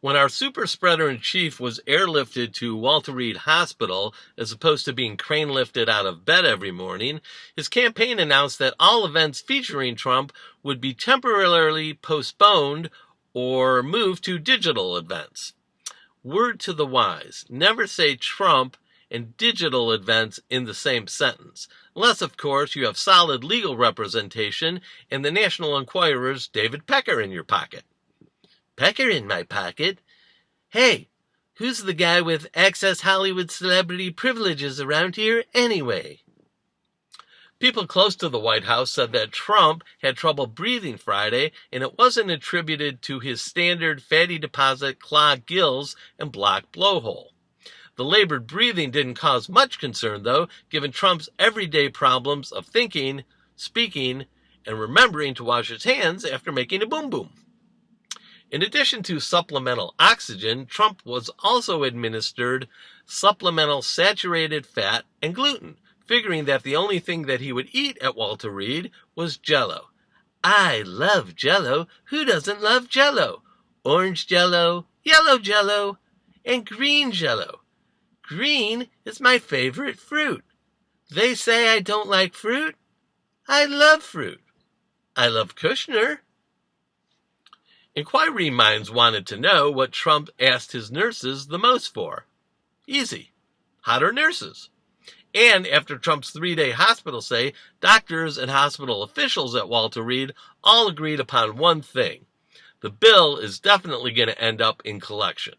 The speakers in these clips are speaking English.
When our super spreader in chief was airlifted to Walter Reed Hospital, as opposed to being crane lifted out of bed every morning, his campaign announced that all events featuring Trump would be temporarily postponed or moved to digital events. Word to the wise, never say Trump and digital events in the same sentence, unless, of course, you have solid legal representation and the National Enquirer's David Pecker in your pocket. Pecker in my pocket? Hey, who's the guy with access Hollywood celebrity privileges around here anyway? People close to the White House said that Trump had trouble breathing Friday, and it wasn't attributed to his standard fatty deposit clogged gills and blocked blowhole. The labored breathing didn't cause much concern, though, given Trump's everyday problems of thinking, speaking, and remembering to wash his hands after making a boom-boom. In addition to supplemental oxygen, Trump was also administered supplemental saturated fat and gluten, figuring that the only thing that he would eat at Walter Reed was Jell-O. I love Jell-O. Who doesn't love Jell-O? Orange Jell-O, yellow Jell-O, and green Jell-O. Green is my favorite fruit. They say I don't like fruit. I love fruit. I love Kushner. Inquiry minds wanted to know what Trump asked his nurses the most for. Easy. Hotter nurses. And after Trump's 3-day hospital stay, doctors and hospital officials at Walter Reed all agreed upon one thing. The bill is definitely going to end up in collection.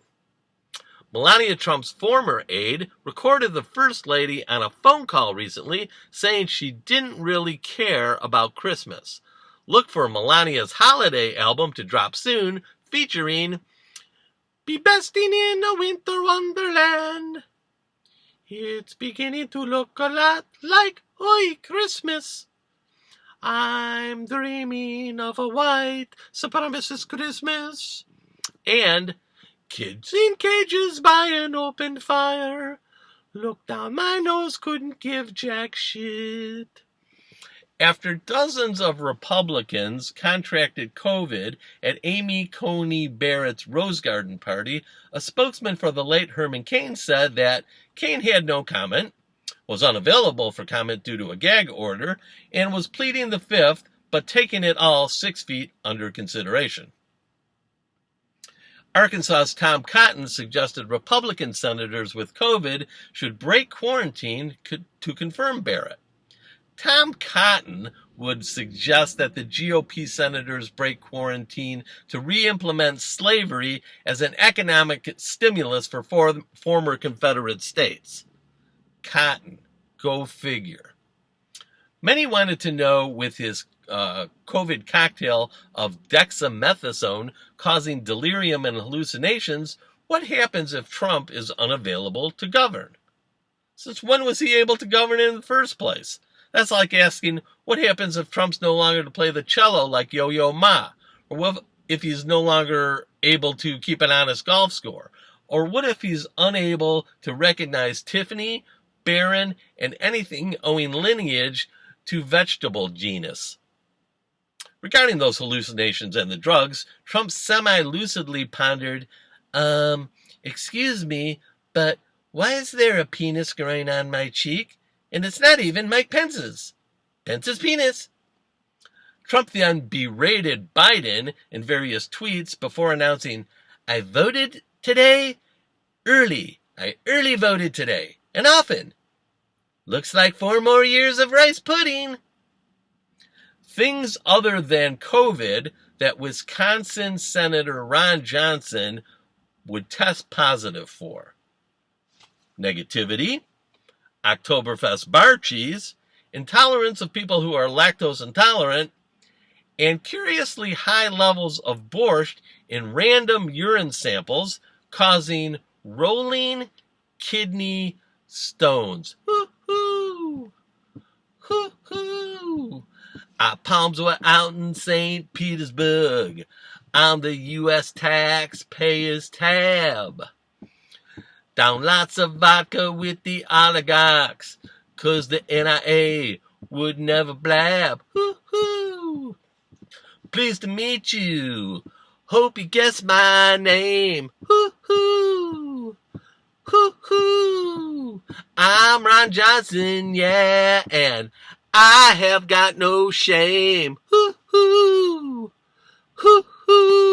Melania Trump's former aide recorded the First Lady on a phone call recently saying she didn't really care about Christmas. Look for Melania's holiday album to drop soon, featuring BeBesting in a Winter Wonderland. It's beginning to look a lot like Oi Christmas. I'm dreaming of a white supremacist Christmas. And kids in cages by an open fire. Look down my nose, couldn't give jack shit. After dozens of Republicans contracted COVID at Amy Coney Barrett's Rose Garden party, a spokesman for the late Herman Cain said that Cain had no comment, was unavailable for comment due to a gag order, and was pleading the fifth, but taking it all 6 feet under consideration. Arkansas's Tom Cotton suggested Republican senators with COVID should break quarantine to confirm Barrett. Tom Cotton would suggest that the GOP senators break quarantine to re-implement slavery as an economic stimulus for former Confederate states. Cotton, go figure. Many wanted to know, with his COVID cocktail of dexamethasone causing delirium and hallucinations, what happens if Trump is unavailable to govern? Since when was he able to govern in the first place? That's like asking, what happens if Trump's no longer to play the cello like Yo-Yo Ma? Or what if he's no longer able to keep an honest golf score? Or what if he's unable to recognize Tiffany, Barron, and anything owing lineage to vegetable genus? Regarding those hallucinations and the drugs, Trump semi-lucidly pondered, excuse me, but why is there a penis growing on my cheek? And it's not even Mike Pence's. Pence's penis. Trump then berated Biden in various tweets before announcing, I voted today early. I early voted today. And often. Looks like 4 more years of rice pudding. Things other than COVID that Wisconsin Senator Ron Johnson would test positive for. Negativity, Oktoberfest bar cheese, intolerance of people who are lactose intolerant, and curiously high levels of borscht in random urine samples causing rolling kidney stones. Hoo-hoo! Hoo-hoo! Our palms were out in St. Petersburg on the U.S. taxpayer's tab. Down lots of vodka with the oligarchs, 'cause the NIA would never blab. Hoo-hoo! Pleased to meet you. Hope you guess my name. Hoo-hoo. Hoo-hoo. I'm Ron Johnson, yeah, and I have got no shame. Hoo-hoo. Hoo-hoo.